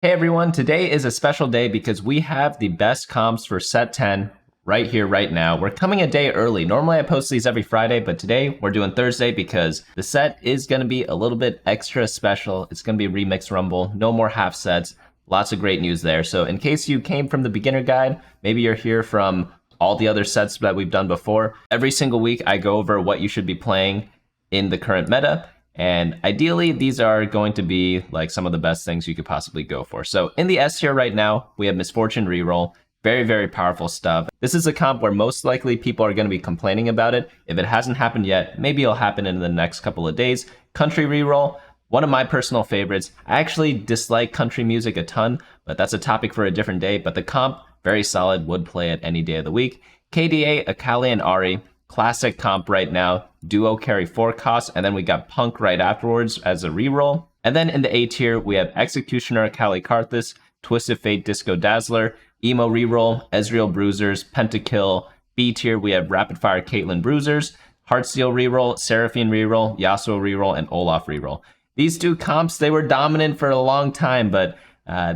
Hey everyone, today is a special day because we have the best comps for set 10 right here, right now. We're coming a day early. Normally I post these every Friday, but today we're doing Thursday because the set is going to be a little bit extra special. It's going to be a remix rumble, no more half sets, lots of great news there. So in case you came from the beginner guide, maybe you're here from all the other sets that we've done before, every single week I go over what you should be playing in the current meta. And ideally, these are going to be like some of the best things you could possibly go for. So in the S tier right now, we have Misfortune Reroll. Very, very powerful stuff. This is a comp where most likely people are going to be complaining about it. If it hasn't happened yet, maybe it'll happen in the next couple of days. Country Reroll, one of my personal favorites. I actually dislike country music a ton, but that's a topic for a different day. But the comp, very solid, would play it any day of the week. KDA, Akali, and Ahri. Classic comp right now, duo carry 4 costs, and then we got Punk right afterwards as a reroll. And then in the A tier, we have Executioner Akali Karthus, Twisted Fate Disco Dazzler, Emo Reroll, Ezreal Bruisers, Pentakill. B tier, we have Rapidfire Caitlyn Bruisers, Heartsteel Reroll, Seraphine Reroll, Yasuo Reroll, and Olaf Reroll. These two comps, they were dominant for a long time, but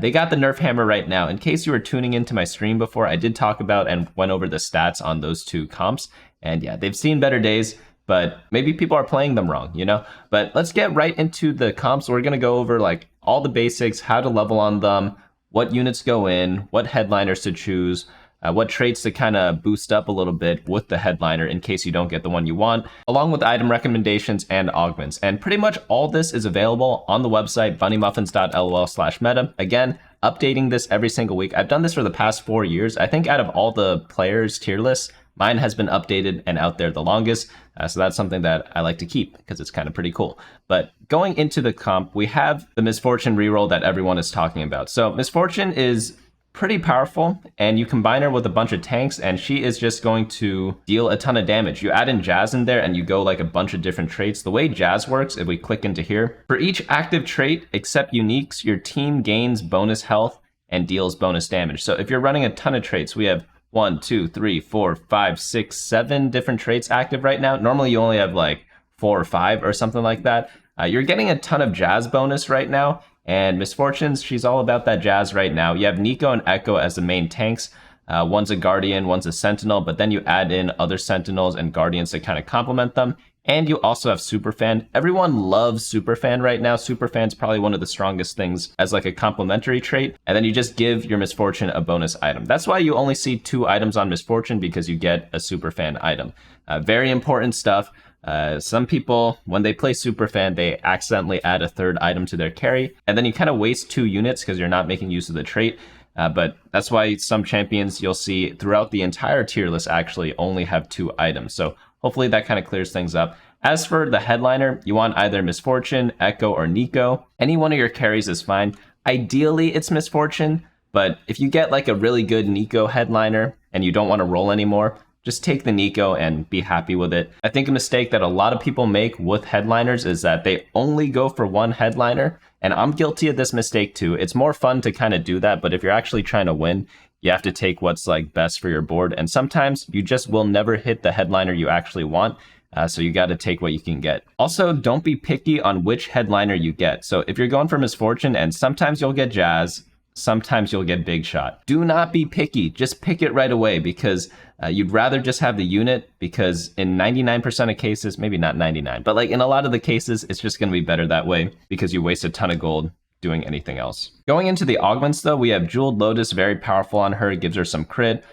they got the nerf hammer right now. In case you were tuning into my stream before, I did talk about and went over the stats on those two comps. And yeah, they've seen better days, but maybe people are playing them wrong, you know? But let's get right into the comps. We're going to go over like all the basics, how to level on them, what units go in, what headliners to choose, what traits to kind of boost up a little bit with the headliner in case you don't get the one you want, along with item recommendations and augments. And pretty much all this is available on the website, bunnymuffins.lol/meta. Again, updating this every single week. I've done this for the past 4 years. I think out of all the players' tier lists, mine has been updated and out there the longest, so that's something that I like to keep because it's kind of pretty cool. But going into the comp, we have the Misfortune reroll that everyone is talking about. So Misfortune is pretty powerful, and you combine her with a bunch of tanks, and she is just going to deal a ton of damage. You add in Jazz in there, and you go like a bunch of different traits. The way Jazz works, if we click into here, for each active trait except uniques, your team gains bonus health and deals bonus damage. So if you're running a ton of traits, we have 1, 2, 3, 4, 5, 6, 7 different traits active right now. Normally you only have like 4 or 5 or something like that. You're getting a ton of Jazz bonus right now, and Misfortunes, she's all about that Jazz right now. You have Nico and Echo as the main tanks. One's a Guardian, one's a Sentinel, but then you add in other Sentinels and Guardians to kind of complement them. And you also have Superfan. Everyone loves Superfan right now. Superfan's probably one of the strongest things as like a complementary trait. And then you just give your Misfortune a bonus item. That's why you only see 2 items on Misfortune, because you get a Superfan item. Very important stuff. Some people, when they play Superfan, they accidentally add a 3rd item to their carry. And then you kind of waste 2 units because you're not making use of the trait. But that's why some champions you'll see throughout the entire tier list actually only have 2 items. So hopefully that kind of clears things up. As for the headliner, you want either Misfortune, Echo, or Nico. Any one of your carries is fine. Ideally, it's Misfortune, but if you get like a really good Nico headliner and you don't want to roll anymore, just take the Nico and be happy with it. I think a mistake that a lot of people make with headliners is that they only go for one headliner, and I'm guilty of this mistake too. It's more fun to kind of do that, but if you're actually trying to win, you have to take what's like best for your board, and sometimes you just will never hit the headliner you actually want. So you got to take what you can get. Also, don't be picky on which headliner you get. So if you're going for Misfortune, and sometimes you'll get Jazz, sometimes you'll get Big Shot. Do not be picky. Just pick it right away, because you'd rather just have the unit, because in 99% of cases, maybe not 99, but like in a lot of the cases, it's just going to be better that way because you waste a ton of gold doing anything else. Going into the augments though, we have Jeweled Lotus, very powerful on her, gives her some crit.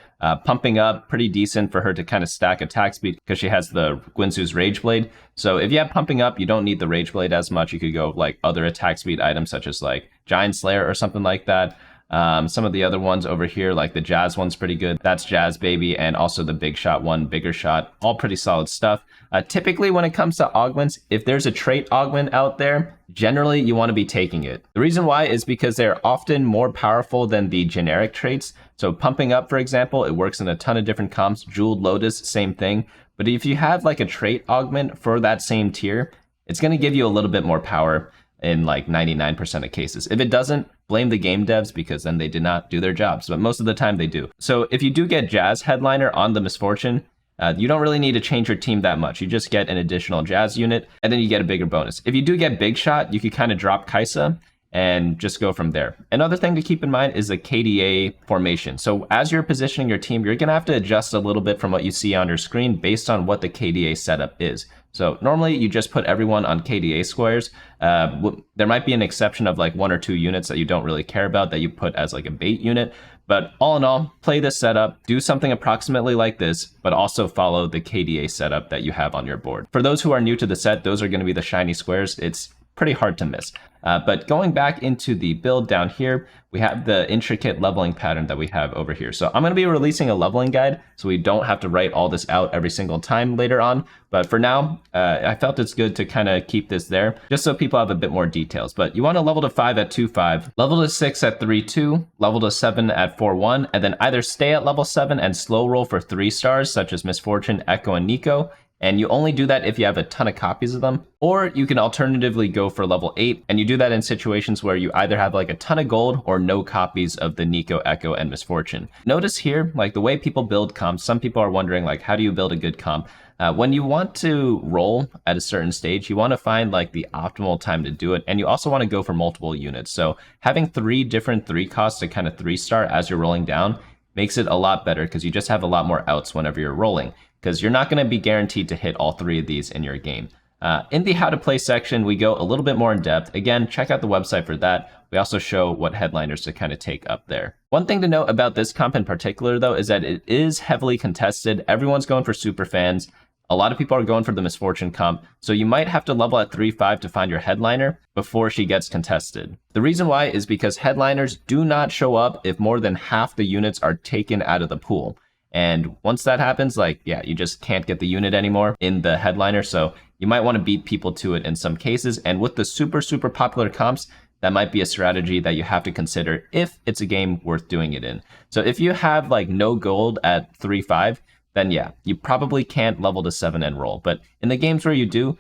Pumping up, pretty decent for her to kind of stack attack speed because she has the Guinsoo's Rage Blade. So if you have Pumping Up, you don't need the Rage Blade as much. You could go like other attack speed items such as like Giant Slayer or something like that. Some of the other ones over here, like the Jazz one's pretty good. That's Jazz Baby, and also the Big Shot one, Bigger Shot. All pretty solid stuff. Typically, when it comes to augments, if there's a trait augment out there, generally you want to be taking it. The reason why is because they're often more powerful than the generic traits. So Pumping Up, for example, it works in a ton of different comps. Jeweled Lotus, same thing. But if you have like a trait augment for that same tier, it's going to give you a little bit more power in like 99% of cases. If it doesn't, blame the game devs, because then they did not do their jobs, but most of the time they do. So if you do get Jazz headliner on the Misfortune, you don't really need to change your team that much. You just get an additional Jazz unit, and then you get a bigger bonus. If you do get Big Shot, you could kind of drop Kaisa, and just go from there. Another thing to keep in mind is the KDA formation. So as you're positioning your team, you're gonna have to adjust a little bit from what you see on your screen based on what the KDA setup is. So normally you just put everyone on KDA squares. There might be an exception of like 1 or 2 units that you don't really care about that you put as like a bait unit. But all in all, play this setup, do something approximately like this, but also follow the KDA setup that you have on your board. For those who are new to the set, those are going to be the shiny squares. It's pretty hard to miss. But going back into the build down here, we have the intricate leveling pattern that we have over here. So I'm going to be releasing a leveling guide so we don't have to write all this out every single time later on. But for now, I felt it's good to kind of keep this there just so people have a bit more details. But you want to level to 5 at 2-5, level to 6 at 3-2, level to 7 at 4-1, and then either stay at level 7 and slow roll for 3 stars such as Misfortune, Echo, and Nico. And you only do that if you have a ton of copies of them. Or you can alternatively go for level 8, and you do that in situations where you either have like a ton of gold or no copies of the Nico, Echo, and Misfortune. Notice here, like the way people build comps, some people are wondering like, how do you build a good comp? When you want to roll at a certain stage, you want to find like the optimal time to do it. And you also want to go for multiple units. So having 3 different 3 costs to kind of 3-star as you're rolling down makes it a lot better because you just have a lot more outs whenever you're rolling, because you're not going to be guaranteed to hit all 3 of these in your game. In the how to play section, we go a little bit more in depth. Again, check out the website for that. We also show what headliners to kind of take up there. One thing to note about this comp in particular, though, is that it is heavily contested. Everyone's going for super fans. A lot of people are going for the Misfortune comp, so you might have to level at 3-5 to find your headliner before she gets contested. The reason why is because headliners do not show up if more than half the units are taken out of the pool. And once that happens, like, yeah, you just can't get the unit anymore in the headliner. So you might want to beat people to it in some cases. And with the super, super popular comps, that might be a strategy that you have to consider if it's a game worth doing it in. So if you have like no gold at 3-5, then yeah, you probably can't level to 7 and roll. But in the games where you do,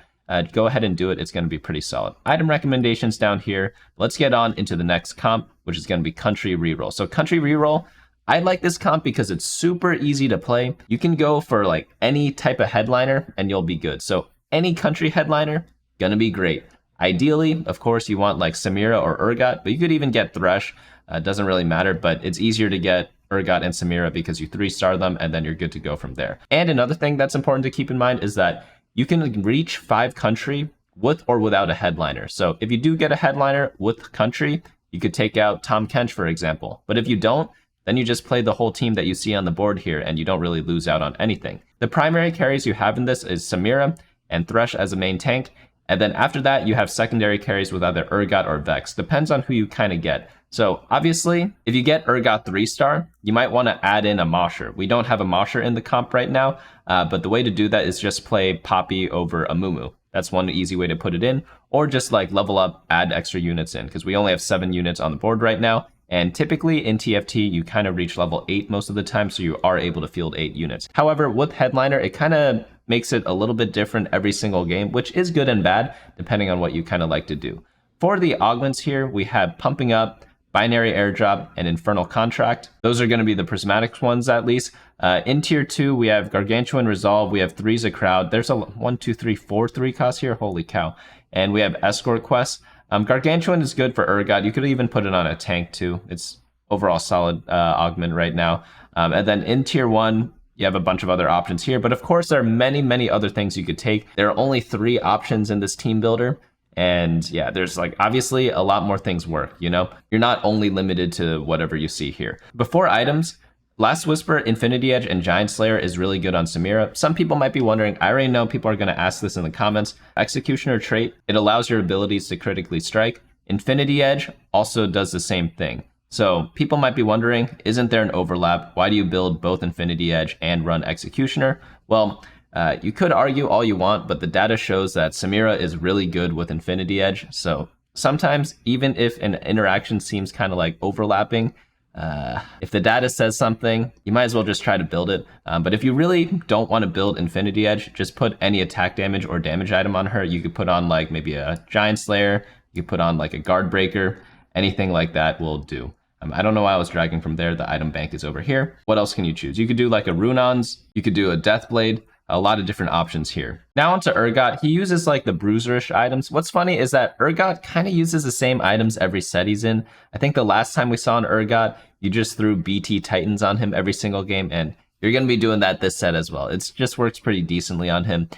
go ahead and do it. It's going to be pretty solid. Item recommendations down here. Let's get on into the next comp, which is going to be Country Reroll. So Country Reroll, I like this comp because it's super easy to play. You can go for like any type of headliner and you'll be good. So any country headliner, gonna be great. Ideally, of course, you want like Samira or Urgot, but you could even get Thresh. Doesn't really matter, but it's easier to get Urgot and Samira because you 3-star them and then you're good to go from there. And another thing that's important to keep in mind is that you can reach 5 country with or without a headliner. So if you do get a headliner with country, you could take out Tom Kench, for example. But if you don't, then you just play the whole team that you see on the board here and you don't really lose out on anything. The primary carries you have in this is Samira and Thresh as a main tank. And then after that, you have secondary carries with either Urgot or Vex. Depends on who you kind of get. So obviously, if you get Urgot 3-star, you might want to add in a Mosher. We don't have a Mosher in the comp right now, but the way to do that is just play Poppy over a Mumu. That's one easy way to put it in. Or just like level up, add extra units in, because we only have 7 units on the board right now. And typically in TFT, you kind of reach level 8 most of the time, so you are able to field 8 units. However, with Headliner, it kind of makes it a little bit different every single game, which is good and bad, depending on what you kind of like to do. For the augments here, we have Pumping Up, Binary Airdrop, and Infernal Contract. Those are going to be the prismatic ones, at least. In Tier 2, we have Gargantuan Resolve, we have Three's a Crowd. There's a 1, 2, 3, 4 3 costs here, holy cow. And we have Escort Quest. Gargantuan is good for Urgot. You could even put it on a tank too. It's overall solid augment right now. And then in Tier 1, you have a bunch of other options here. But of course, there are many, many other things you could take. There are only 3 options in this team builder. And yeah, there's like obviously a lot more things work, you know? You're not only limited to whatever you see here. Before items, Last Whisper, Infinity Edge, and Giant Slayer is really good on Samira. Some people might be wondering, I already know people are going to ask this in the comments. Executioner trait, it allows your abilities to critically strike. Infinity Edge also does the same thing. So people might be wondering, isn't there an overlap? Why do you build both Infinity Edge and run Executioner? Well, you could argue all you want, but the data shows that Samira is really good with Infinity Edge. So sometimes, even if an interaction seems kind of like overlapping, if the data says something, you might as well just try to build it. But if you really don't want to build Infinity Edge, just put any attack damage or damage item on her. You could put on like maybe a Giant Slayer, you could put on like a Guard Breaker, anything like that will do. I don't know why I was dragging from there. The item bank is over here. What else can you choose? You could do like a Runons, you could do a Deathblade. a lot of different options here. Now onto Urgot. He uses like the Bruiserish items. What's funny is that Urgot kind of uses the same items every set he's in. I think the last time we saw an Urgot, you just threw BT Titans on him every single game, and you're going to be doing that this set as well. It just works pretty decently on him.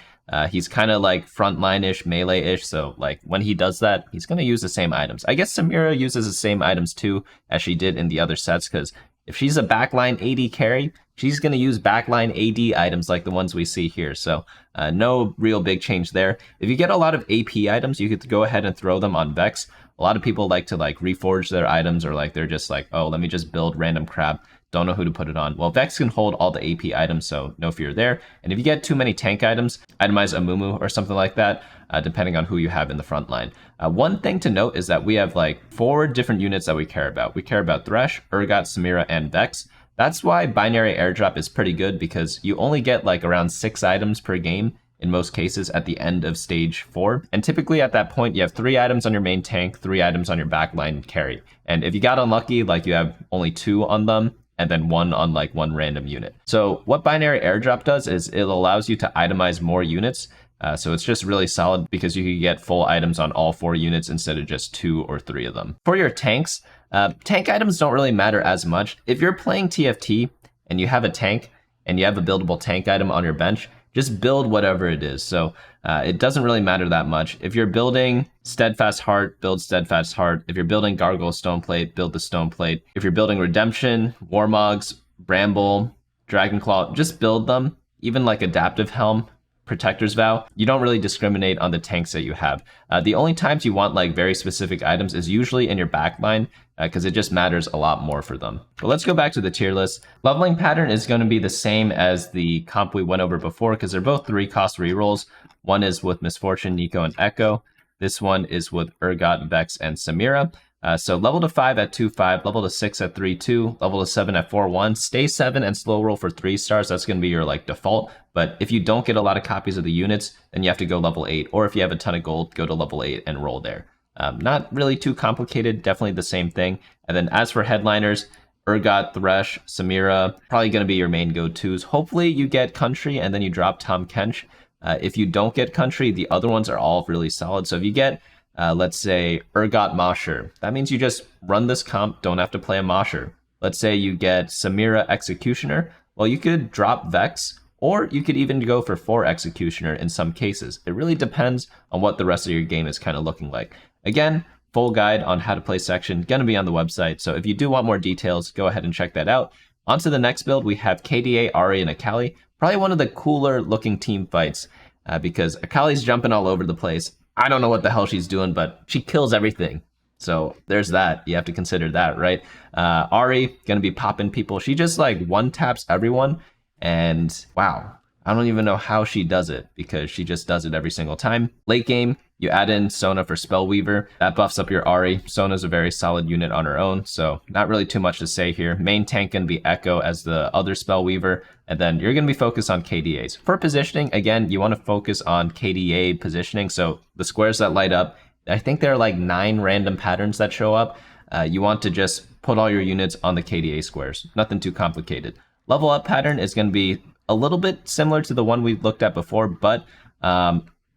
He's kind of like frontline-ish, melee-ish, so like when he does that, he's going to use the same items. I guess Samira uses the same items too, as she did in the other sets, because if she's a backline AD carry, she's going to use backline AD items like the ones we see here. So no real big change there. If you get a lot of AP items, you could go ahead and throw them on Vex. A lot of people like to like reforge their items, or like they're just like, oh, let me just build random crap. Don't know who to put it on. Well, Vex can hold all the AP items, so no fear there. And if you get too many tank items, itemize Amumu or something like that, depending on who you have in the front line. One thing to note is that we have like 4 different units that we care about. We care about Thresh, Urgot, Samira, and Vex. That's why binary airdrop is pretty good, because you only get like around 6 items per game in most cases at the end of stage 4. And typically at that point, you have 3 items on your main tank, 3 items on your backline carry. And if you got unlucky, like you have only 2 on them, and then 1 on like 1 random unit. So what binary airdrop does is it allows you to itemize more units. So it's just really solid because you can get full items on all 4 units instead of just 2 or 3 of them. For your tanks, tank items don't really matter as much. If you're playing TFT and you have a tank and you have a buildable tank item on your bench, just build whatever it is. So it doesn't really matter that much. If you're building Steadfast Heart, build Steadfast Heart. If you're building Gargoyle Stoneplate, build the Stoneplate. If you're building Redemption, Warmogs, Bramble, Dragonclaw, just build them. Even like Adaptive Helm, Protector's Vow, you don't really discriminate on the tanks that you have. The only times you want like very specific items is usually in your backline, because it just matters a lot more for them. But let's go back to the tier list. Leveling pattern is going to be the same as the comp we went over before, because they're both 3-cost rerolls. One is with Misfortune, Nico, and Echo. This one is with Urgot, Vex, and Samira. So level to 5 at 2-5, level to 6 at 3-2, level to 7 at 4-1. Stay 7 and slow roll for 3 stars. That's going to be your like default. But if you don't get a lot of copies of the units, then you have to go level 8. Or if you have a ton of gold, go to level 8 and roll there. Not really too complicated, definitely the same thing. And then as for headliners, Urgot, Thresh, Samira, probably going to be your main go-tos. Hopefully you get Country and then you drop Tahm Kench. If you don't get Country, the other ones are all really solid. So if you get, let's say, Urgot Mosher, that means you just run this comp, don't have to play a Mosher. Let's say you get Samira Executioner. Well, you could drop Vex, or you could even go for 4 Executioner in some cases. It really depends on what the rest of your game is kind of looking like. Again, full guide on how to play section, going to be on the website. So if you do want more details, go ahead and check that out. On to the next build, we have KDA, Ahri, and Akali. Probably one of the cooler looking team fights because Akali's jumping all over the place. I don't know what the hell she's doing, but she kills everything. So there's that. You have to consider that, right? Ahri, going to be popping people. She just like one-taps everyone. And wow, I don't even know how she does it because she just does it every single time. Late game, you add in Sona for Spellweaver. That buffs up your Ahri. Sona's a very solid unit on her own, so not really too much to say here. Main tank going to be Echo as the other Spellweaver, and then you're going to be focused on KDAs. For positioning, again, you want to focus on KDA positioning, so the squares that light up, I think there are like 9 random patterns that show up. You want to just put all your units on the KDA squares. Nothing too complicated. Level up pattern is going to be a little bit similar to the one we looked at before, but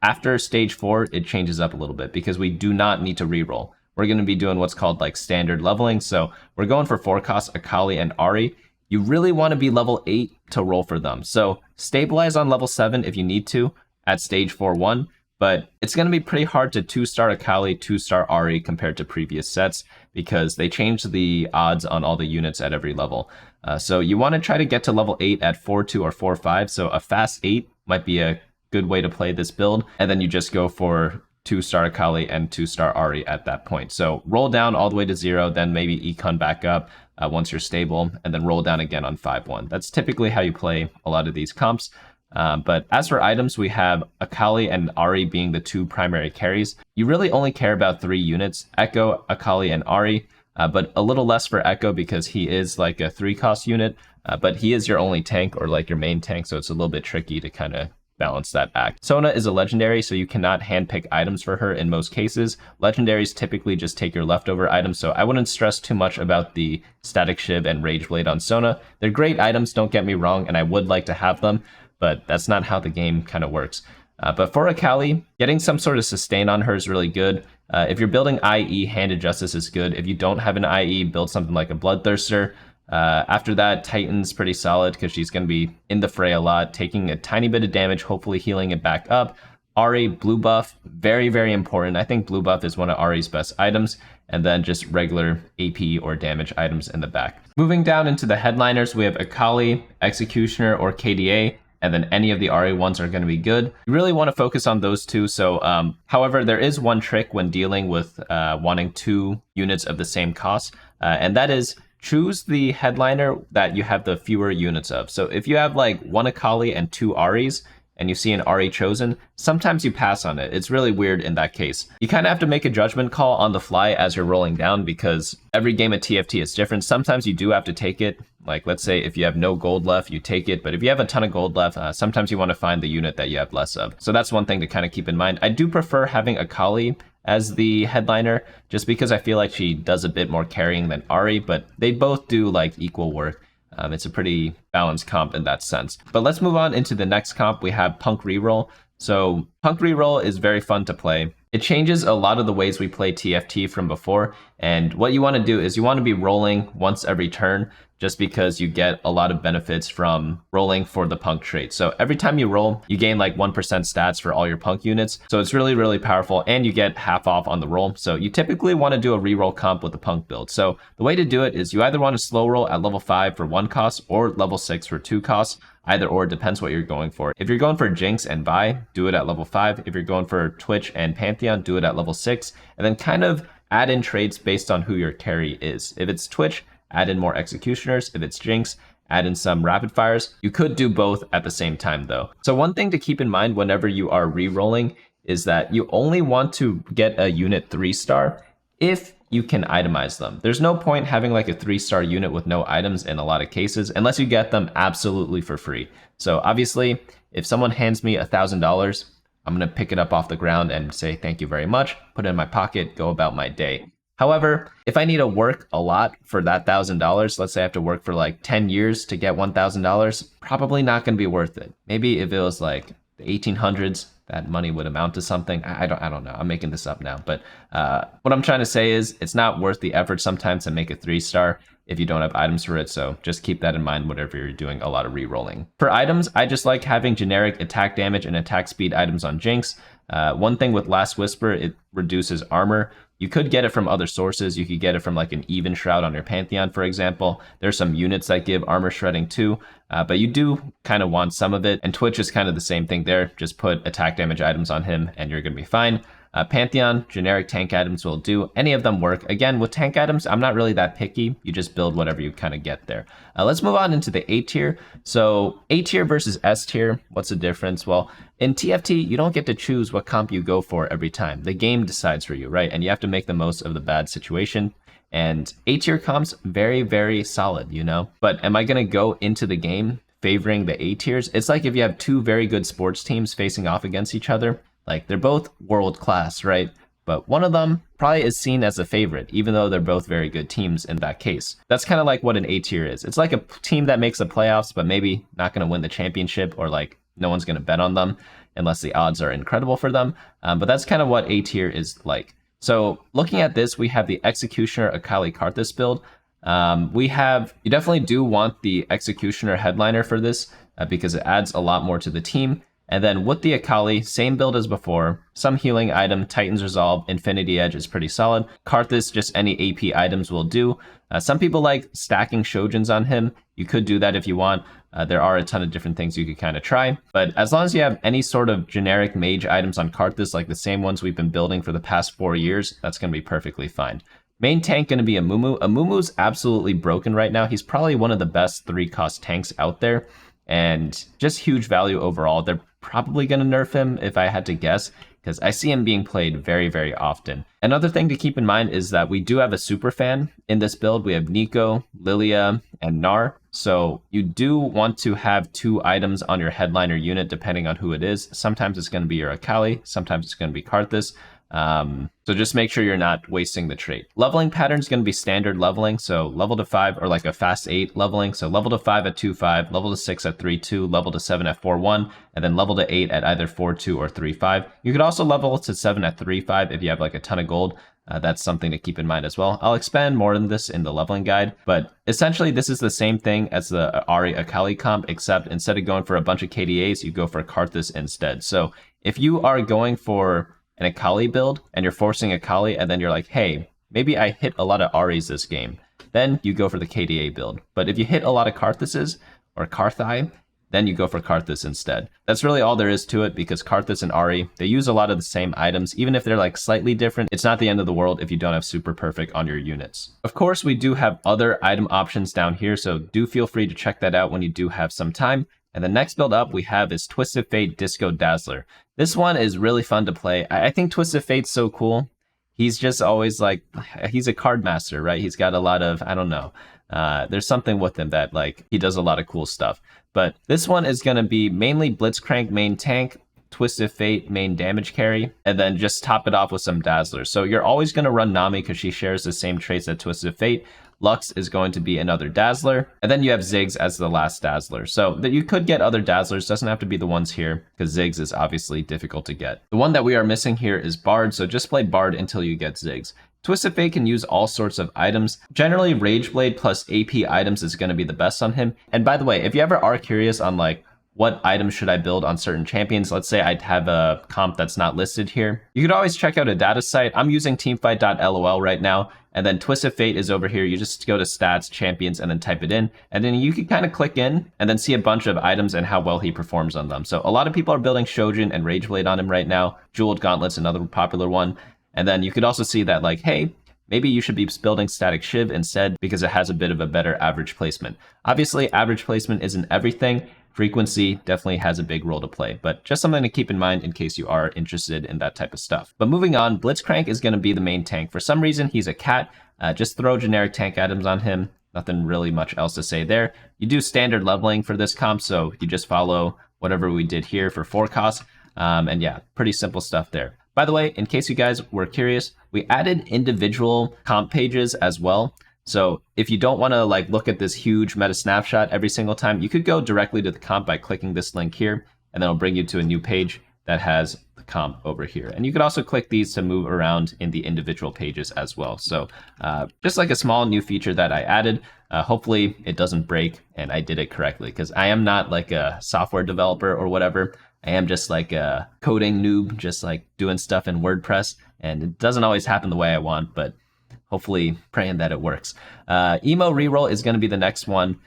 after stage 4, it changes up a little bit because we do not need to reroll. We're going to be doing what's called like standard leveling. So we're going for 4-cost Akali and Ahri. You really want to be level 8 to roll for them. So stabilize on level 7 if you need to at stage 4-1, but it's going to be pretty hard to 2-star Akali, 2-star Ahri compared to previous sets because they changed the odds on all the units at every level. So you want to try to get to level 8 at 4-2 or 4-5. So a fast 8 might be a good way to play this build. And then you just go for 2-star Akali and 2-star Ahri at that point. So roll down all the way to 0, then maybe econ back up once you're stable, and then roll down again on 5-1. That's typically how you play a lot of these comps. But as for items, we have Akali and Ahri being the 2 primary carries. You really only care about 3 units, Echo, Akali, and Ahri. But a little less for Echo because he is like a 3-cost unit, but he is your only tank or like your main tank, so it's a little bit tricky to kind of balance that act. Sona is a legendary, so you cannot handpick items for her in most cases. Legendaries typically just take your leftover items, so I wouldn't stress too much about the Static Shiv and Rage Blade on Sona. They're great items, don't get me wrong, and I would like to have them, but that's not how the game kind of works. But for Akali, getting some sort of sustain on her is really good. If you're building IE, Handed Justice is good. If you don't have an IE, build something like a Bloodthirster. After that, Titan's pretty solid because she's going to be in the fray a lot, taking a tiny bit of damage, hopefully healing it back up. Ahri, blue buff, very, very important. I think blue buff is one of Ahri's best items, and then just regular AP or damage items in the back. Moving down into the headliners, we have Akali, Executioner, or KDA, and then any of the Ahri ones are going to be good. You really want to focus on those two. So, however, there is one trick when dealing with wanting 2 units of the same cost, and that is choose the headliner that you have the fewer units of. So if you have like 1 Akali and 2 Ahris, and you see an Ahri chosen, sometimes you pass on it. It's really weird in that case. You kind of have to make a judgment call on the fly as you're rolling down because every game of TFT is different. Sometimes you do have to take it. Like, let's say if you have no gold left, you take it. But if you have a ton of gold left, sometimes you want to find the unit that you have less of. So that's one thing to kind of keep in mind. I do prefer having Akali as the headliner just because I feel like she does a bit more carrying than Ahri, but they both do like equal work. It's a pretty balanced comp in that sense. But let's move on into the next comp. We have Punk Reroll. So Punk Reroll is very fun to play. It changes a lot of the ways we play TFT from before. And what you want to do is you want to be rolling once every turn just because you get a lot of benefits from rolling for the Punk trait. So every time you roll, you gain like 1% stats for all your Punk units. So it's really, really powerful and you get half off on the roll. So you typically want to do a reroll comp with the Punk build. So the way to do it is you either want to slow roll at level 5 for 1 cost or level 6 for 2 costs. Either or, depends what you're going for. If you're going for Jinx and Vi, do it at level 5. If you're going for Twitch and Pantheon, do it at level 6. And then kind of add in traits based on who your carry is. If it's Twitch, add in more Executioners. If it's Jinx, add in some Rapidfires. You could do both at the same time though. So one thing to keep in mind whenever you are re-rolling is that you only want to get a unit 3-star if you can itemize them. There's no point having like a 3-star unit with no items in a lot of cases, unless you get them absolutely for free. So obviously, if someone hands me $1,000, I'm gonna pick it up off the ground and say, thank you very much, put it in my pocket, go about my day. However, if I need to work a lot for that $1,000, let's say I have to work for like 10 years to get $1,000, probably not gonna be worth it. Maybe if it was like the 1800s, that money would amount to something. I don't know. I'm making this up now. But what I'm trying to say is it's not worth the effort sometimes to make a 3-star if you don't have items for it. So just keep that in mind whenever you're doing a lot of re-rolling. For items, I just like having generic attack damage and attack speed items on Jinx. One thing with Last Whisper, it reduces armor. You could get it from other sources. You could get it from like an even shroud on your Pantheon, for example. There's some units that give armor shredding too, but you do kind of want some of it. And Twitch is kind of the same thing there. Just put attack damage items on him and you're going to be fine. Pantheon, generic tank items will do. Any of them work. Again, with tank items, I'm not really that picky. You just build whatever you kind of get there. Let's move on into the A tier. So A tier versus S tier, what's the difference? Well, in TFT, you don't get to choose what comp you go for every time. The game decides for you, right? And you have to make the most of the bad situation. And A tier comps, very, very solid, you know? But am I going to go into the game favoring the A tiers? It's like if you have 2 very good sports teams facing off against each other. Like, they're both world class, right? But one of them probably is seen as a favorite, even though they're both very good teams in that case. That's kind of like what an A tier is. It's like a team that makes the playoffs, but maybe not going to win the championship, or like no one's going to bet on them unless the odds are incredible for them. But that's kind of what A tier is like. So looking at this, we have the Executioner Akali Karthus build. You definitely do want the Executioner headliner for this because it adds a lot more to the team. And then with the Akali, same build as before, some healing item, Titan's Resolve, Infinity Edge is pretty solid. Karthus, just any AP items will do. Some people like stacking Shojins on him. You could do that if you want. There are a ton of different things you could kind of try. But as long as you have any sort of generic mage items on Karthus, like the same ones we've been building for the past 4 years, that's going to be perfectly fine. Main tank going to be Amumu. Amumu's absolutely broken right now. He's probably one of the best 3-cost tanks out there. And just huge value overall. They're probably going to nerf him if I had to guess, because I see him being played very, very often. Another thing to keep in mind is that we do have a super fan in this build. We have Nico, Lilia, and Gnar. So you do want to have 2 items on your headliner unit depending on who it is. Sometimes it's going to be your Akali, sometimes it's going to be Karthus. So just make sure you're not wasting the trait. Leveling pattern is going to be standard leveling. So level to 5 or like a fast 8 leveling. So level to 5 at 2-5, level to 6 at 3-2, level to 7 at 4-1, and then level to 8 at either 4-2 or 3-5. You could also level to 7 at 3-5 if you have like a ton of gold. That's something to keep in mind as well. I'll expand more on this in the leveling guide, but essentially this is the same thing as the Ahri Akali comp, except instead of going for a bunch of KDAs, you go for Karthus instead. So if you are going for an Akali build and you're forcing Akali and then you're like, hey, maybe I hit a lot of Ahris this game, then you go for the KDA build. But if you hit a lot of Karthuses or Karthai, then you go for Karthus instead. That's really all there is to it, because Karthus and Ahri, they use a lot of the same items. Even if they're like slightly different, it's not the end of the world if you don't have super perfect on your units. Of course, we do have other item options down here, so do feel free to check that out when you do have some time. And the next build up we have is Twisted Fate Disco Dazzler. This one is really fun to play. I think Twisted Fate's so cool. He's just always like, he's a card master, right? He's got a lot of, I don't know. There's something with him that like he does a lot of cool stuff. But this one is going to be mainly Blitzcrank main tank, Twisted Fate main damage carry, and then just top it off with some Dazzler. So you're always going to run Nami because she shares the same traits as Twisted Fate. Lux is going to be another Dazzler, and then you have Ziggs as the last Dazzler. So that you could get other Dazzlers, doesn't have to be the ones here, because Ziggs is obviously difficult to get. The one that we are missing here is Bard, so just play Bard until you get Ziggs. Twisted Fate can use all sorts of items. Generally, Rageblade plus AP items is going to be the best on him. And by the way, if you ever are curious on like, what items should I build on certain champions? Let's say I'd have a comp that's not listed here. You could always check out a data site. I'm using teamfight.lol right now. And then Twisted Fate is over here. You just go to stats, champions, and then type it in. And then you can kind of click in and then see a bunch of items and how well he performs on them. So a lot of people are building Shojin and Rageblade on him right now. Jeweled Gauntlet's another popular one. And then you could also see that like, hey, maybe you should be building Static Shiv instead because it has a bit of a better average placement. Obviously, average placement isn't everything. Frequency definitely has a big role to play, but just something to keep in mind in case you are interested in that type of stuff. But moving on, Blitzcrank is going to be the main tank. For some reason, he's a cat. Just throw generic tank items on him. Nothing really much else to say there. You do standard leveling for this comp, so you just follow whatever we did here for 4 costs. And yeah, pretty simple stuff there. By the way, in case you guys were curious, we added individual comp pages as well. So if you don't want to like look at this huge meta snapshot every single time, you could go directly to the comp by clicking this link here, and then it'll bring you to a new page that has the comp over here. And you could also click these to move around in the individual pages as well. So just like a small new feature that I added. Hopefully it doesn't break and I did it correctly, because I am not like a software developer or whatever. I am just like a coding noob, just like doing stuff in WordPress, and it doesn't always happen the way I want, but hopefully praying that it works. Emo Reroll is going to be the next one.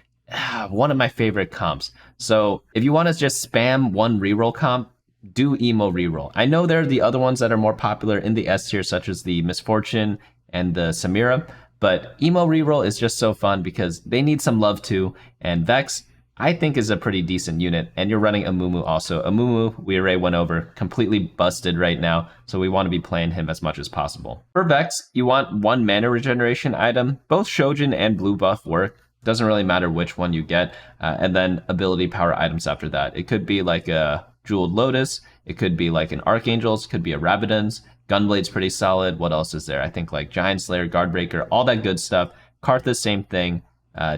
One of my favorite comps. So if you want to just spam one reroll comp, do Emo Reroll. I know there are the other ones that are more popular in the S tier, such as the Misfortune and the Samira, but Emo Reroll is just so fun because they need some love too, and Vex, I think, is a pretty decent unit, and you're running Amumu also. Amumu, we already went over, completely busted right now, so we want to be playing him as much as possible. For Vex, you want 1 mana regeneration item. Both Shojin and blue buff work. Doesn't really matter which one you get. And then ability power items after that. It could be like a Jeweled Lotus. It could be like an Archangels. Could be a Rabadon's. Gunblade's pretty solid. What else is there? I think like Giant Slayer, Guardbreaker, all that good stuff. Karthus, same thing.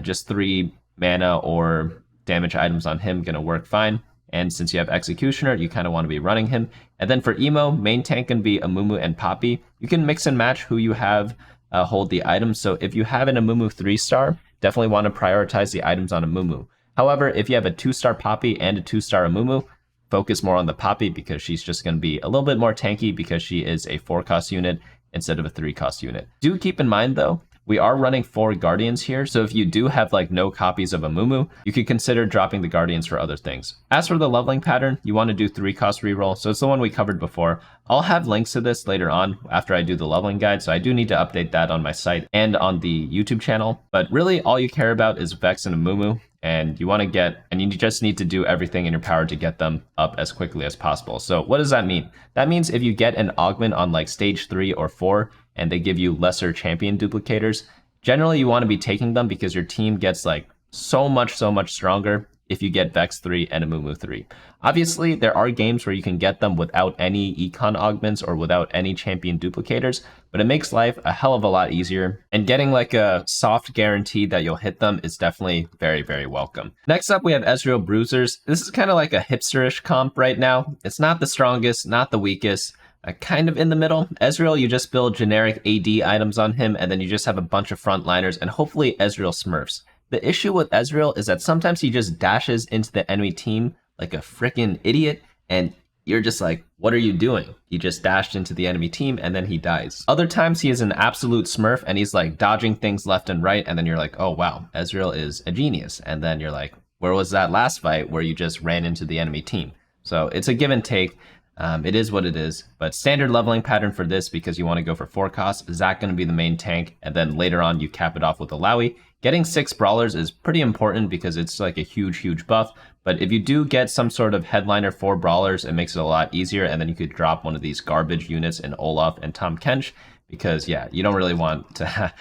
Just 3 mana or damage items on him, gonna work fine. And since you have Executioner, you kind of want to be running him. And then for Emo, main tank can be Amumu and Poppy. You can mix and match who you have hold the items. So if you have an Amumu 3-star, definitely want to prioritize the items on Amumu. However, if you have a 2-star Poppy and a 2-star Amumu, focus more on the Poppy because she's just going to be a little bit more tanky because she is a 4-cost unit instead of a 3-cost unit. Do keep in mind though, we are running 4 Guardians here, so if you do have like no copies of Amumu, you could consider dropping the Guardians for other things. As for the leveling pattern, you want to do 3-cost reroll, so it's the one we covered before. I'll have links to this later on after I do the leveling guide, so I do need to update that on my site and on the YouTube channel. But really, all you care about is Vex and Amumu, and you want to get, and you just need to do everything in your power to get them up as quickly as possible. So what does that mean? That means if you get an augment on like stage 3 or 4, and they give you lesser champion duplicators, generally you want to be taking them because your team gets like so much stronger if you get Vex 3 and Amumu 3. Obviously, there are games where you can get them without any econ augments or without any champion duplicators, but it makes life a hell of a lot easier. And getting like a soft guarantee that you'll hit them is definitely very, very welcome. Next up, we have Ezreal Bruisers. This is kind of like a hipsterish comp right now. It's not the strongest, not the weakest. Kind of in the middle. Ezreal, you just build generic AD items on him, and then you just have a bunch of frontliners and hopefully Ezreal smurfs. The issue with Ezreal is that sometimes he just dashes into the enemy team like a freaking idiot, and you're just like, what are you doing? He just dashed into the enemy team and then he dies. Other times he is an absolute smurf and he's like dodging things left and right, and then you're like, oh wow, Ezreal is a genius. And then you're like, where was that last fight where you just ran into the enemy team? So it's a give and take. It is what it is, but standard leveling pattern for this, because you want to go for 4 costs, Zac going to be the main tank, and then later on you cap it off with Alawi. Getting 6 brawlers is pretty important because it's like a huge buff, but if you do get some sort of headliner 4 brawlers, it makes it a lot easier, and then you could drop one of these garbage units in Olaf and Tahm Kench, because yeah, you don't really want to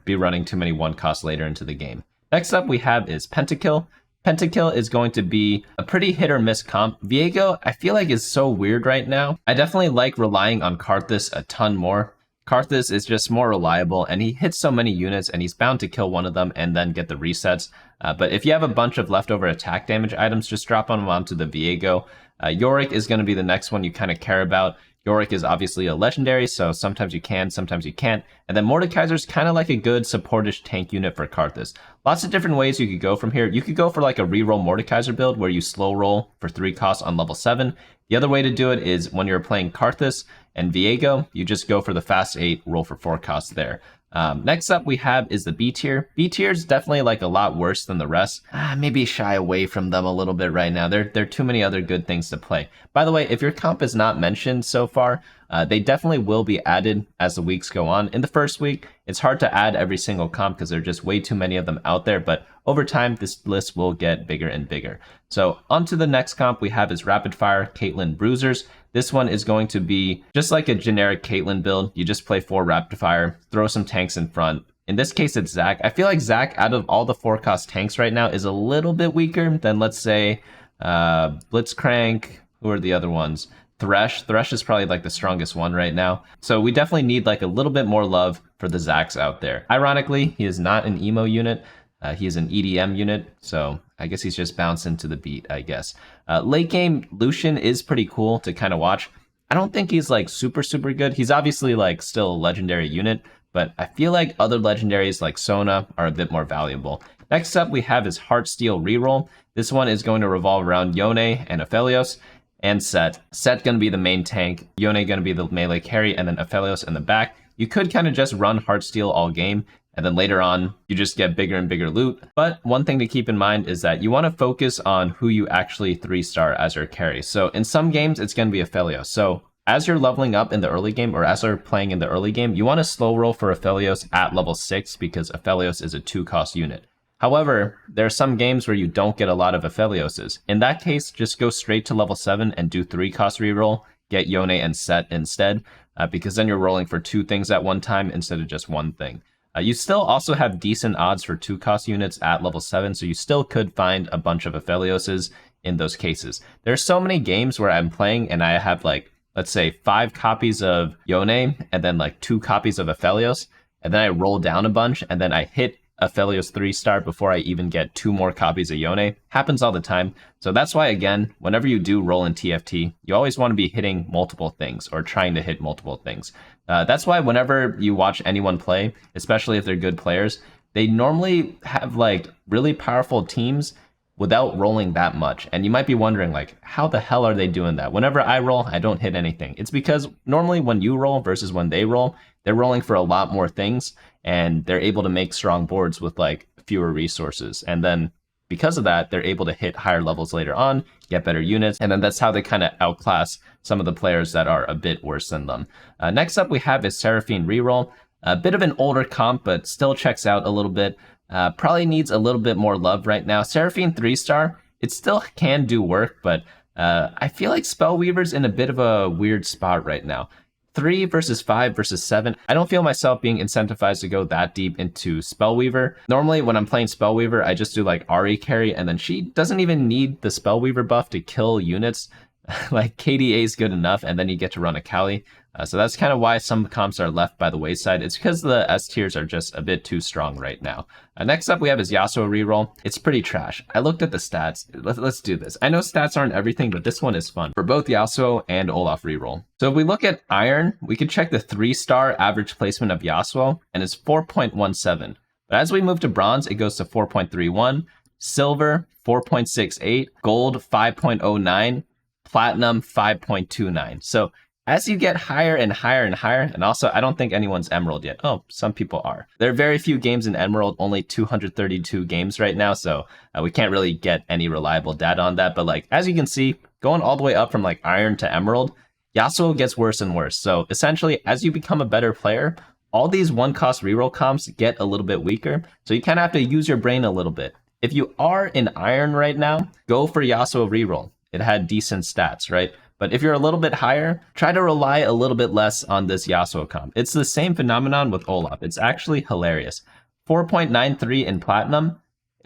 be running too many 1 costs later into the game. Next up we have is Pentakill. Pentakill is going to be a pretty hit or miss comp. Viego, I feel like, is so weird right now. I definitely like relying on Karthus a ton more. Karthus is just more reliable, and he hits so many units, and he's bound to kill one of them and then get the resets. But if you have a bunch of leftover attack damage items, just drop them onto the Viego. Yorick is going to be the next one you kind of care about. Yorick is obviously a legendary, so sometimes you can, sometimes you can't. And then Mordekaiser's kind of like a good supportish tank unit for Karthus. Lots of different ways you could go from here. You could go for like a reroll Mordekaiser build where you slow roll for 3 costs on level 7. The other way to do it is when you're playing Karthus and Viego, you just go for the fast 8, roll for 4 costs there. Next up we have is the B tier. B tier is definitely like a lot worse than the rest. Maybe shy away from them a little bit right now. There are too many other good things to play. By the way, if your comp is not mentioned so far, they definitely will be added as the weeks go on. In the first week, it's hard to add every single comp because there are just way too many of them out there, but over time, this list will get bigger and bigger. So on to the next comp we have is Rapidfire, Caitlyn Bruisers. This one is going to be just like a generic Caitlyn build. You just play 4 Rapidfire, throw some tanks in front. In this case, it's Zac. I feel like Zac, out of all the 4-cost tanks right now, is a little bit weaker than, let's say, Blitzcrank. Who are the other ones? Thresh. Thresh is probably like the strongest one right now. So we definitely need like a little bit more love for the Zacs out there. Ironically, he is not an emo unit. He is an EDM unit, so I guess he's just bouncing to the beat, I guess. Late game, Lucian is pretty cool to kind of watch. I don't think he's like super good. He's obviously like still a legendary unit, but I feel like other legendaries like Sona are a bit more valuable. Next up we have is Heartsteel Reroll. This one is going to revolve around Yone and Aphelios and Set. Set going to be the main tank, Yone going to be the melee carry, and then Aphelios in the back. You could kind of just run Heartsteel all game, and then later on, you just get bigger and bigger loot. But one thing to keep in mind is that you want to focus on who you actually 3-star as your carry. So in some games, it's going to be Aphelios. So as you're leveling up in the early game, or as you're playing in the early game, you want to slow roll for Aphelios at level 6 because Aphelios is a 2-cost unit. However, there are some games where you don't get a lot of Aphelioses. In that case, just go straight to level 7 and do 3-cost reroll, get Yone and Set instead, because then you're rolling for 2 things at one time instead of just 1 thing. You still also have decent odds for 2-cost units at level 7, so you still could find a bunch of Aphelioses in those cases. There's so many games where I'm playing and I have like, let's say 5 copies of Yone and then like 2 copies of Aphelios, and then I roll down a bunch and then I hit Aphelios 3-star before I even get 2 more copies of Yone. Happens all the time. So that's why, again, whenever you do roll in TFT, you always want to be hitting multiple things or trying to hit multiple things. That's why whenever you watch anyone play, especially if they're good players, they normally have like really powerful teams without rolling that much. And you might be wondering like, how the hell are they doing that? Whenever I roll, I don't hit anything. It's because normally when you roll versus when they roll, they're rolling for a lot more things and they're able to make strong boards with like fewer resources. And then because of that, they're able to hit higher levels later on, get better units, and then that's how they kind of outclass some of the players that are a bit worse than them. Next up we have is Seraphine Reroll. A bit of an older comp, but still checks out a little bit. Probably needs a little bit more love right now. Seraphine 3-star, it still can do work, but I feel like Spellweaver's in a bit of a weird spot right now. 3 versus 5 versus 7. I don't feel myself being incentivized to go that deep into Spellweaver. Normally when I'm playing Spellweaver, I just do like Ahri carry, and then she doesn't even need the Spellweaver buff to kill units. Like KDA is good enough, and then you get to run Akali. So that's kind of why some comps are left by the wayside. It's because the S tiers are just a bit too strong right now. Next up we have is Yasuo reroll. It's pretty trash. I looked at the stats. Let's do this. I know stats aren't everything, but this one is fun for both Yasuo and Olaf reroll. So if we look at Iron, we can check the 3-star average placement of Yasuo, and it's 4.17. But as we move to Bronze, it goes to 4.31, Silver 4.68, Gold 5.09, Platinum 5.29. So as you get higher and higher and higher, and also I don't think anyone's Emerald yet. Oh, some people are. There are very few games in Emerald, only 232 games right now, so we can't really get any reliable data on that. But like, as you can see, going all the way up from like Iron to Emerald, Yasuo gets worse and worse. So essentially, as you become a better player, all these one-cost reroll comps get a little bit weaker, so you kind of have to use your brain a little bit. If you are in Iron right now, go for Yasuo reroll. It had decent stats, right? But if you're a little bit higher, try to rely a little bit less on this Yasuo comp. It's the same phenomenon with Olaf. It's actually hilarious. 4.93 in Platinum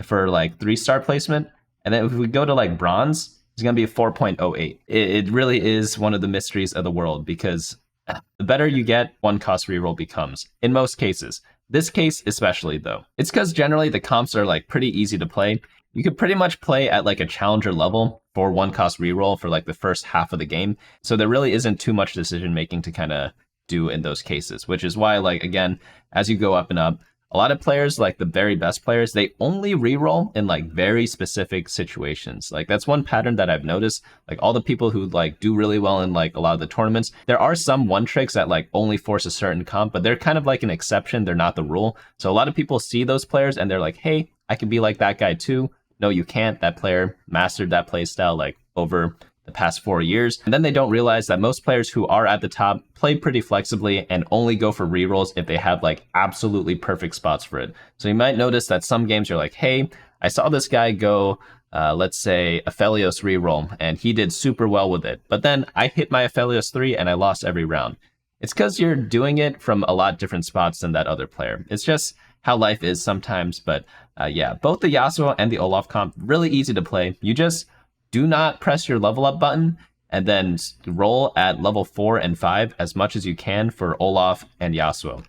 for like 3-star placement. And then if we go to like Bronze, it's going to be 4.08. It really is one of the mysteries of the world, because the better you get, one cost reroll becomes, in most cases. This case especially though. It's because generally the comps are like pretty easy to play. You could pretty much play at like a challenger level for one cost reroll for like the first half of the game. So there really isn't too much decision making to kind of do in those cases, which is why, like, again, as you go up and up, a lot of players, like the very best players, they only reroll in like very specific situations. Like that's one pattern that I've noticed. Like all the people who like do really well in like a lot of the tournaments, there are some one tricks that like only force a certain comp, but they're kind of like an exception. They're not the rule. So a lot of people see those players and they're like, hey, I can be like that guy too. No, you can't. That player mastered that playstyle like over the past 4 years. And then they don't realize that most players who are at the top play pretty flexibly and only go for rerolls if they have like absolutely perfect spots for it. So you might notice that some games you're like, hey, I saw this guy go, let's say Aphelios reroll, and he did super well with it. But then I hit my Aphelios 3 and I lost every round. It's because you're doing it from a lot different spots than that other player. It's just how life is sometimes. But yeah, both the Yasuo and the Olaf comp, really easy to play. You just do not press your level up button and then roll at level 4 and 5 as much as you can for Olaf and Yasuo.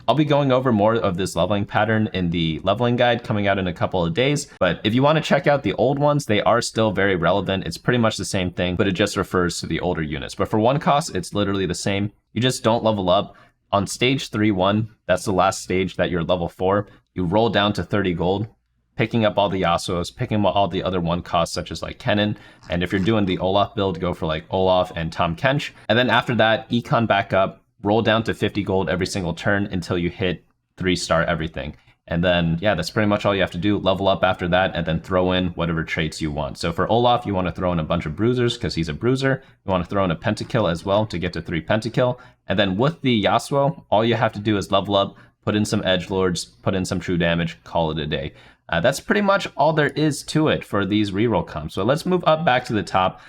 I'll be going over more of this leveling pattern in the leveling guide coming out in a couple of days. But if you want to check out the old ones, they are still very relevant. It's pretty much the same thing, but it just refers to the older units. But for one cost, it's literally the same. You just don't level up. On stage 3-1, that's the last stage that you're level 4. You roll down to 30 gold, picking up all the Yasuos, picking up all the other one costs such as like Kennen. And if you're doing the Olaf build, go for like Olaf and Tahm Kench. And then after that, econ back up, roll down to 50 gold every single turn until you hit 3-star everything. And then, yeah, that's pretty much all you have to do. Level up after that and then throw in whatever traits you want. So for Olaf, you want to throw in a bunch of Bruisers because he's a Bruiser. You want to throw in a Pentakill as well to get to 3 Pentakill. And then with the Yasuo, all you have to do is level up, put in some Edgelords, put in some true damage, call it a day. That's pretty much all there is to it for these reroll comps. So let's move up back to the top.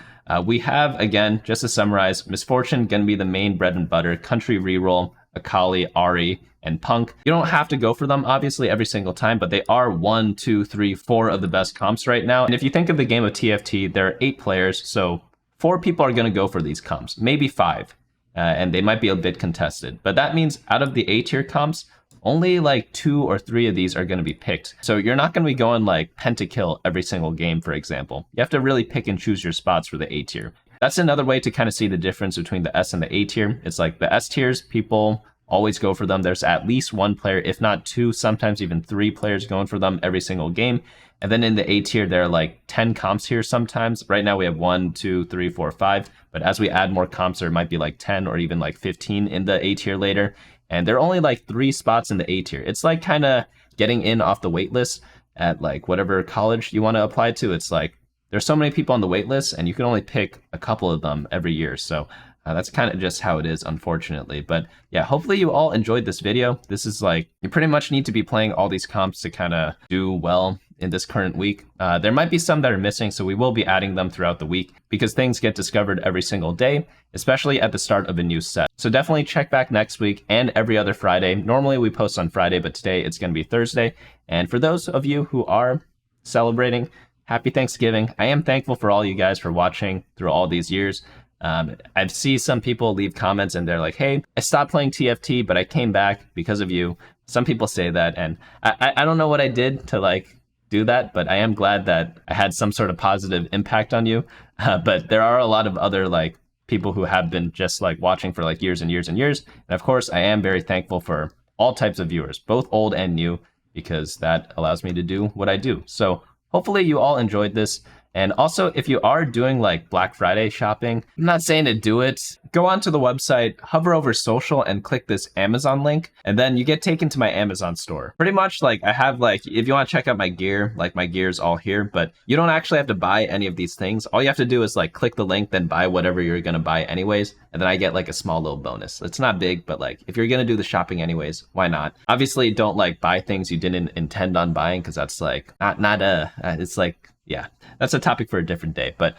We have, again, just to summarize, Misfortune going to be the main bread and butter, Country reroll, Akali, Ahri, and Punk. You don't have to go for them, obviously, every single time, but they are 1, 2, 3, 4 of the best comps right now. And if you think of the game of TFT, there are 8 players, so 4 people are going to go for these comps, maybe 5, and they might be a bit contested. But that means out of the A-tier comps, only like 2 or 3 of these are going to be picked. So you're not going to be going like Pentakill every single game, for example. You have to really pick and choose your spots for the A tier. That's another way to kind of see the difference between the S and the A tier. It's like the S tiers, people always go for them. There's at least 1 player, if not 2, sometimes even 3 players going for them every single game. And then in the A tier, there are like 10 comps here sometimes. Right now we have 1, 2, 3, 4, 5. But as we add more comps, there might be like 10 or even like 15 in the A tier later. And there are only like 3 spots in the A tier. It's like kind of getting in off the wait list at like whatever college you want to apply to. It's like there's so many people on the wait list and you can only pick a couple of them every year. So That's kind of just how it is, unfortunately. But yeah, hopefully you all enjoyed this video. This is like, you pretty much need to be playing all these comps to kind of do well in this current week. There might be some that are missing, so we will be adding them throughout the week because things get discovered every single day, especially at the start of a new set. So definitely check back next week and every other Friday. Normally we post on Friday, but today it's going to be Thursday. And for those of you who are celebrating, happy Thanksgiving. I am thankful for all you guys for watching through all these years. I've seen some people leave comments and they're like, hey, I stopped playing TFT, but I came back because of you. Some people say that, and I don't know what I did to like do that, but I am glad that I had some sort of positive impact on you. But there are a lot of other like people who have been just like watching for like years and years and years. And of course, I am very thankful for all types of viewers, both old and new, because that allows me to do what I do. So hopefully you all enjoyed this. And also, if you are doing like Black Friday shopping, I'm not saying to do it. Go onto the website, hover over social, and click this Amazon link, and then you get taken to my Amazon store. Pretty much like I have like, if you want to check out my gear, like my gear's all here, but you don't actually have to buy any of these things. All you have to do is like click the link, then buy whatever you're going to buy anyways. And then I get like a small little bonus. It's not big, but like if you're going to do the shopping anyways, why not? Obviously, don't like buy things you didn't intend on buying, because that's like it's like, yeah, that's a topic for a different day. But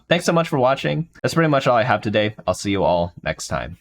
thanks so much for watching. That's pretty much all I have today. I'll see you all next time.